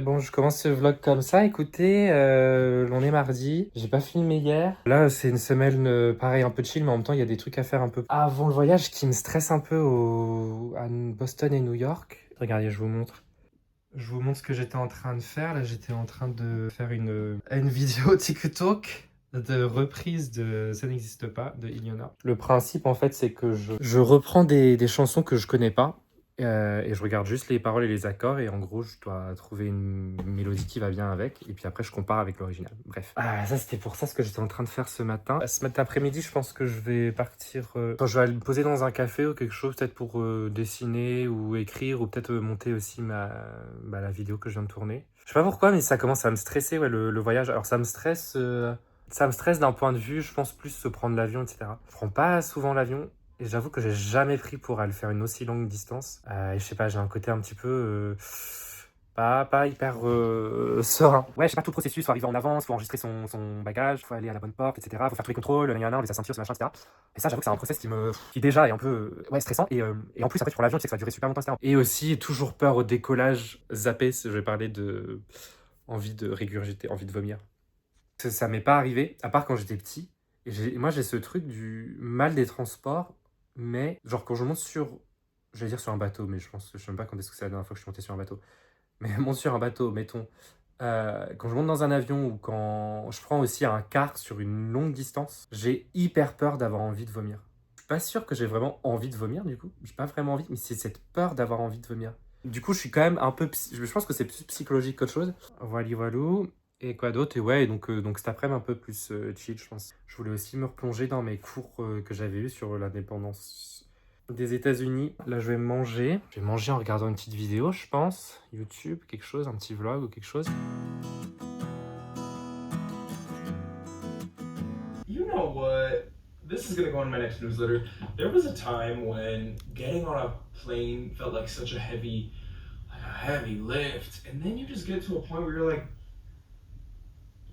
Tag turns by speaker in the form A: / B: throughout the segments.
A: Bon, je commence ce vlog comme ça. Écoutez, on est mardi. J'ai pas filmé hier. Là, c'est une semaine, pareil, un peu chill, mais en même temps, il y a des trucs à faire un peu avant le voyage qui me stressent un peu à Boston et New York. Regardez, je vous montre. Je vous montre ce que j'étais en train de faire. Là, j'étais en train de faire une vidéo TikTok de reprise de Ça n'existe pas de Iliona. Le principe, en fait, c'est que je reprends des chansons que je connais pas. Et je regarde juste les paroles et les accords et en gros je dois trouver une mélodie qui va bien avec et puis après je compare avec l'original. Bref. Ah, ça c'était pour ça ce que j'étais en train de faire ce matin. Ce matin après-midi je pense que je vais partir... Enfin, je vais aller me poser dans un café ou quelque chose peut-être pour dessiner ou écrire ou peut-être monter aussi la vidéo que je viens de tourner. Je sais pas pourquoi mais ça commence à me stresser le voyage. Alors ça me stresse... Ça me stresse d'un point de vue, je pense plus se prendre l'avion, etc. Je prends pas souvent l'avion. Et j'avoue que j'ai jamais pris pour aller faire une aussi longue distance. Et je sais pas, j'ai un côté un petit peu... pas hyper serein. Ouais, je sais pas, tout le processus, faut arriver en avance, faut enregistrer son bagage, faut aller à la bonne porte, etc. Faut faire tous les contrôles, on sa ceinture, ce machin, etc. Et ça, j'avoue que c'est un process qui déjà est un peu stressant. Et en plus, après, tu prends l'avion, tu sais que ça va durer super longtemps, etc. Et aussi, toujours peur au décollage, zappé, je vais parler de envie de régurgiter, envie de vomir. Ça m'est pas arrivé, à part quand j'étais petit. Et moi, j'ai ce truc du mal des transports, mais genre quand je monte j'allais dire sur un bateau, mais je sais même pas quand est-ce que c'est la dernière fois que je suis monté sur un bateau. Mais monte sur un bateau, mettons. Quand je monte dans un avion ou quand je prends aussi un car sur une longue distance, j'ai hyper peur d'avoir envie de vomir. Je suis pas sûr que j'ai vraiment envie de vomir du coup. J'ai pas vraiment envie, mais c'est cette peur d'avoir envie de vomir. Du coup, je suis quand même un peu... Je pense que c'est plus psychologique qu'autre chose. Voilà, voilà. Et quoi d'autre? Et ouais, donc cet après-midi un peu plus chill, je pense. Je voulais aussi me replonger dans mes cours que j'avais eus sur l'indépendance des États-Unis. Là, je vais manger. Je vais manger en regardant une petite vidéo, je pense. YouTube, quelque chose, un petit vlog ou quelque chose.
B: You know what? This is gonna go in my next newsletter. There was a time when getting on a plane felt like such a heavy lift, and then you just get to a point where you're like,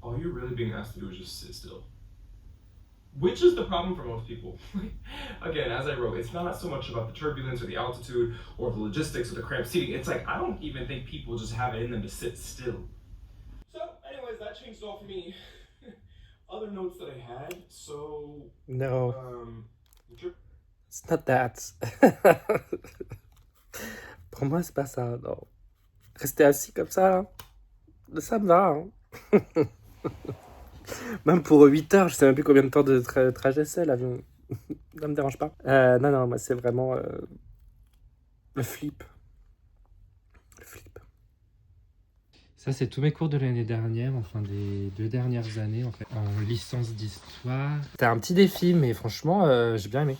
B: all you're really being asked to do is just sit still. Which is the problem for most people. Again, as I wrote, it's not so much about the turbulence or the altitude or the logistics or the cramped seating. It's like, I don't even think people just have it in them to sit still. So, anyways, that changed all for me. Other notes that I had, so...
A: No. It's not that. Pour moi, c'est pas ça, non. Rester assis comme ça, ça me va, hein. Même pour 8 heures, je sais même plus combien de temps de trajet c'est, l'avion. Ça me dérange pas. Non, moi c'est vraiment le flip. Le flip. Ça, c'est tous mes cours de l'année dernière, enfin des 2 dernières années, en fait, en licence d'histoire. C'était un petit défi, mais franchement, j'ai bien aimé.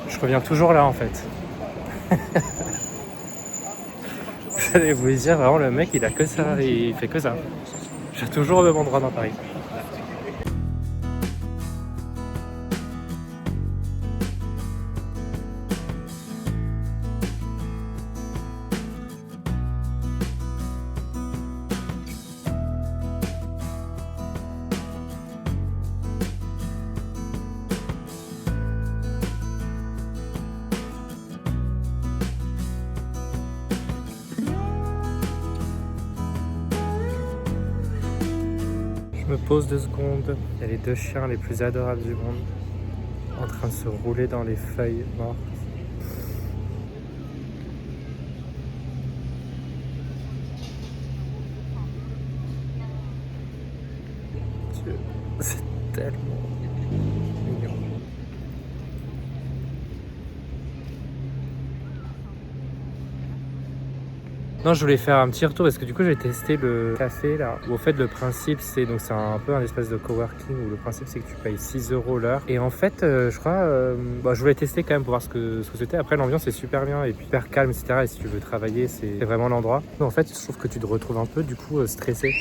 A: Je reviens toujours là en fait. Vous allez vous dire, vraiment le mec il a que ça, il fait que ça. Je suis toujours au même endroit dans Paris. Je me pose 2 secondes. Il y a les 2 chiens les plus adorables du monde en train de se rouler dans les feuilles mortes. Dieu, c'est tellement mignon. Non, je voulais faire un petit retour parce que du coup j'ai testé le café là où au fait le principe c'est donc c'est un peu un espèce de coworking où le principe c'est que tu payes 6 € l'heure et en fait je crois je voulais tester quand même pour voir ce que c'était. Après l'ambiance est super bien et puis hyper calme etc. Et si tu veux travailler c'est vraiment l'endroit. En fait je trouve que tu te retrouves un peu du coup stressé.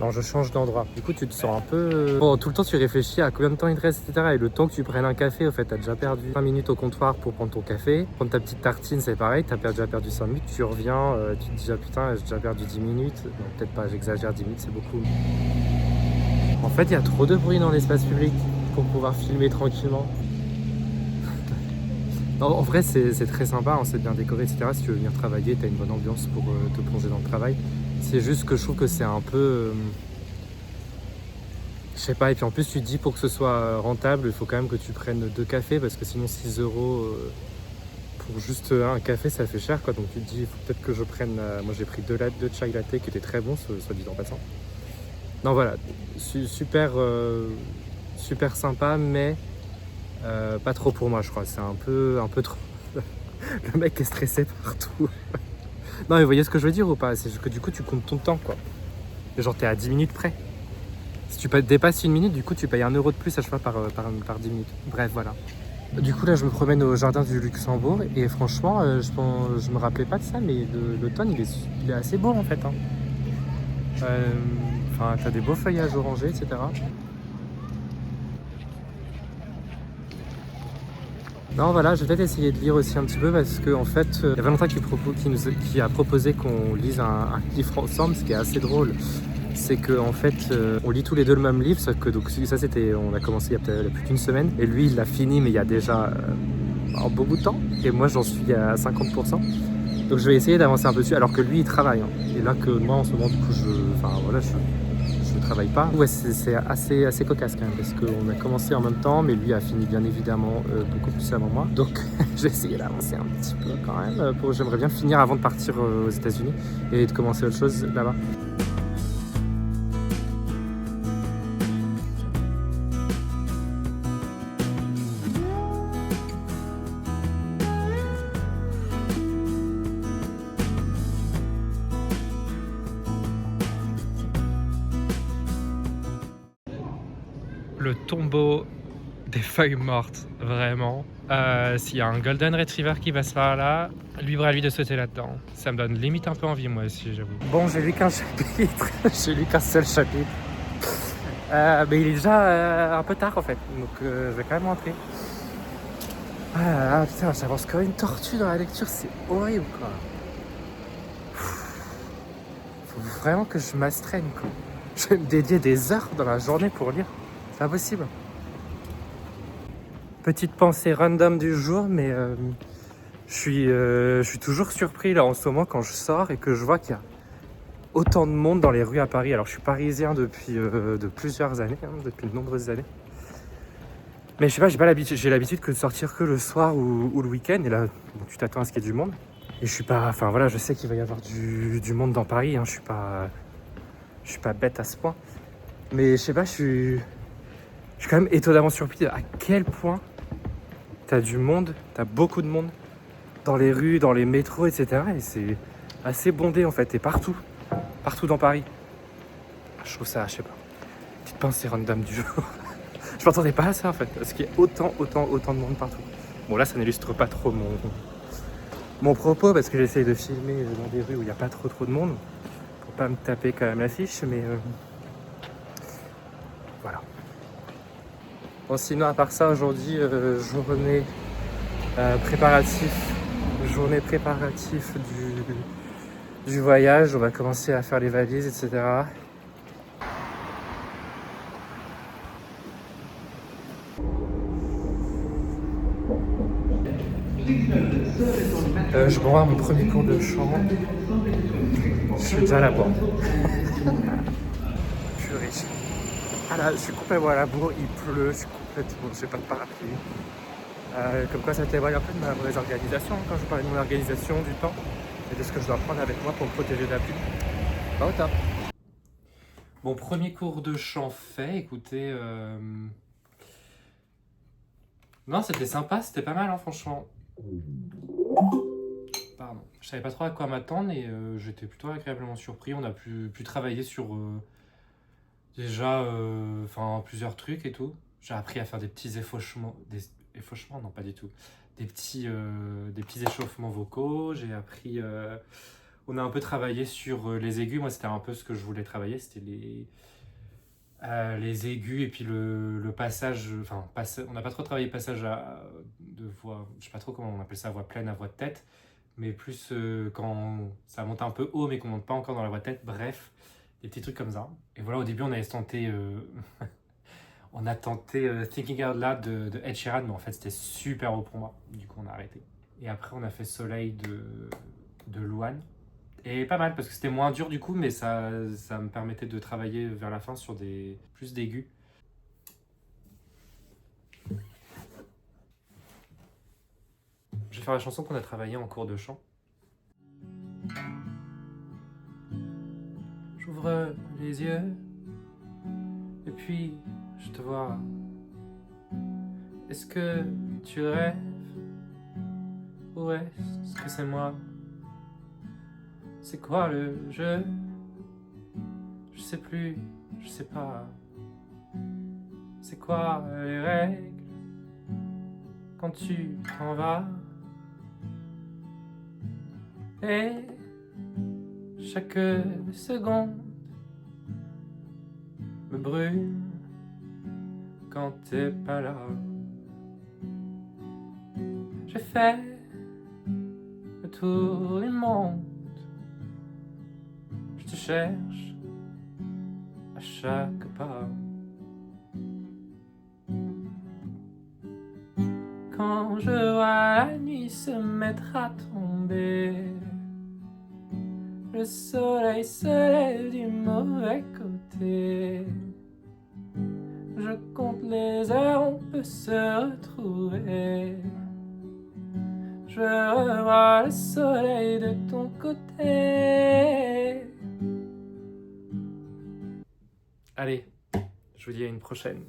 A: Non, je change d'endroit. Du coup, tu te sens un peu... Bon, tout le temps, tu réfléchis à combien de temps il te reste, etc. Et le temps que tu prennes un café, au fait, t'as déjà perdu 5 minutes au comptoir pour prendre ton café. Prendre ta petite tartine, c'est pareil. T'as déjà perdu 5 minutes. Tu reviens, tu te dis, ah putain, j'ai déjà perdu 10 minutes. Non, peut-être pas, j'exagère, 10 minutes, c'est beaucoup. En fait, il y a trop de bruit dans l'espace public pour pouvoir filmer tranquillement. Non, en vrai, c'est très sympa, hein, c'est bien décoré, etc. Si tu veux venir travailler, t'as une bonne ambiance pour te plonger dans le travail. C'est juste que je trouve que c'est un peu... je sais pas, et puis en plus tu te dis pour que ce soit rentable, il faut quand même que tu prennes 2 cafés parce que sinon 6 € pour juste un café ça fait cher quoi. Donc tu te dis il faut peut-être que je prenne, moi j'ai pris 2 chai latte qui étaient très bons, soit dit en passant. Non voilà, super, super sympa mais pas trop pour moi je crois, c'est un peu trop. Le mec est stressé partout. Non mais vous voyez ce que je veux dire ou pas? C'est juste que du coup tu comptes ton temps quoi. Et genre t'es à 10 minutes près. Si tu dépasses 1 minute, du coup tu payes 1 € de plus à chaque fois par 10 minutes. Bref voilà. Du coup là je me promène au jardin du Luxembourg et franchement je me rappelais pas de ça mais l'automne il est assez beau en fait. Hein. Enfin t'as des beaux feuillages orangés etc. Non voilà, je vais peut-être essayer de lire aussi un petit peu parce que en fait, il y a Valentin qui a proposé qu'on lise un livre ensemble, ce qui est assez drôle. C'est que en fait, on lit tous les deux le même livre, sauf que donc ça c'était, on a commencé il y a peut-être plus d'une semaine, et lui il l'a fini mais il y a déjà un beau bout de temps, et moi j'en suis à 50%. Donc je vais essayer d'avancer un peu dessus, alors que lui il travaille. Hein. Et là que moi en ce moment du coup je travaille pas. Ouais, c'est assez cocasse quand même parce qu'on a commencé en même temps, mais lui a fini bien évidemment beaucoup plus avant moi. Donc j'ai essayé d'avancer un petit peu quand même. J'aimerais bien finir avant de partir aux États-Unis et de commencer autre chose là-bas. Le tombeau des feuilles mortes, vraiment. S'il y a un Golden Retriever qui passe par là, libre à lui de sauter là-dedans. Ça me donne limite un peu envie, moi aussi, j'avoue. Bon, j'ai lu qu'un chapitre, j'ai lu qu'un seul chapitre. Mais il est déjà un peu tard en fait, donc je vais quand même rentrer. Ah putain, j'avance comme une tortue dans la lecture, c'est horrible quoi. Faut vraiment que je m'astreigne quoi. Je vais me dédier des heures dans la journée pour lire. C'est impossible. Petite pensée random du jour, mais je suis toujours surpris là en ce moment quand je sors et que je vois qu'il y a autant de monde dans les rues à Paris. Alors je suis parisien depuis de plusieurs années, hein, depuis de nombreuses années. Mais je sais pas, j'ai l'habitude que de sortir que le soir ou le week-end. Et là, bon, tu t'attends à ce qu'il y ait du monde. Et je suis pas, enfin voilà, je sais qu'il va y avoir du monde dans Paris. Hein, je suis pas bête à ce point. Mais je sais pas, je suis quand même étonnamment surpris à quel point t'as du monde, t'as beaucoup de monde dans les rues, dans les métros, etc. Et c'est assez bondé en fait, et partout dans Paris. Je trouve ça, je sais pas, petite pensée random du jour. Je m'attendais pas à ça en fait, parce qu'il y a autant de monde partout. Bon là, ça n'illustre pas trop mon propos, parce que j'essaye de filmer dans des rues où il n'y a pas trop de monde, pour pas me taper quand même l'affiche, mais voilà. Bon, sinon à part ça, aujourd'hui, journée préparatif du voyage. On va commencer à faire les valises, etc. Je vais voir mon premier cours de chant. Je suis déjà à la boire. Purée. Ah là, je suis complètement à la bourre, il pleut, je suis complètement, j'ai pas de parapluie. Comme quoi ça témoigne un peu de ma mauvaise organisation, quand je parlais de mon organisation du temps et de ce que je dois prendre avec moi pour me protéger de la pluie. Pas au top. Bon, premier cours de chant fait, écoutez... Non, c'était sympa, c'était pas mal, hein, franchement. Pardon. Je savais pas trop à quoi m'attendre et j'étais plutôt agréablement surpris. On a pu travailler sur déjà plusieurs trucs et tout. J'ai appris à faire des petits effauchements. Des effauchements? Non, pas du tout. Des petits échauffements vocaux. J'ai appris. On a un peu travaillé sur les aigus. Moi, c'était un peu ce que je voulais travailler. C'était les aigus et puis le passage. Enfin, on n'a pas trop travaillé passage de voix. Je sais pas trop comment on appelle ça, voix pleine à voix de tête. Mais plus quand ça monte un peu haut, mais qu'on monte pas encore dans la voix de tête. Bref, des petits trucs comme ça. Et voilà, au début, on avait tenté. On a tenté Thinking Out Loud de Ed Sheeran, mais en fait, c'était super haut pour moi. Du coup, on a arrêté. Et après, on a fait Soleil de Louane. Et pas mal, parce que c'était moins dur du coup, mais ça me permettait de travailler vers la fin sur plus d'aigus. Je vais faire la chanson qu'on a travaillé en cours de chant. J'ouvre les yeux, et puis je te vois. Est-ce que tu rêves, ou est-ce que c'est moi? C'est quoi le jeu? Je sais plus, je sais pas. C'est quoi les règles quand tu t'en vas? Et chaque seconde me brûle quand t'es pas là. J'ai fait le tour du monde. Je te cherche à chaque pas. Quand je vois la nuit se mettre à tomber, le soleil se lève du mauvais côté. Je compte les heures, on peut se retrouver. Je revois le soleil de ton côté. Allez, je vous dis à une prochaine.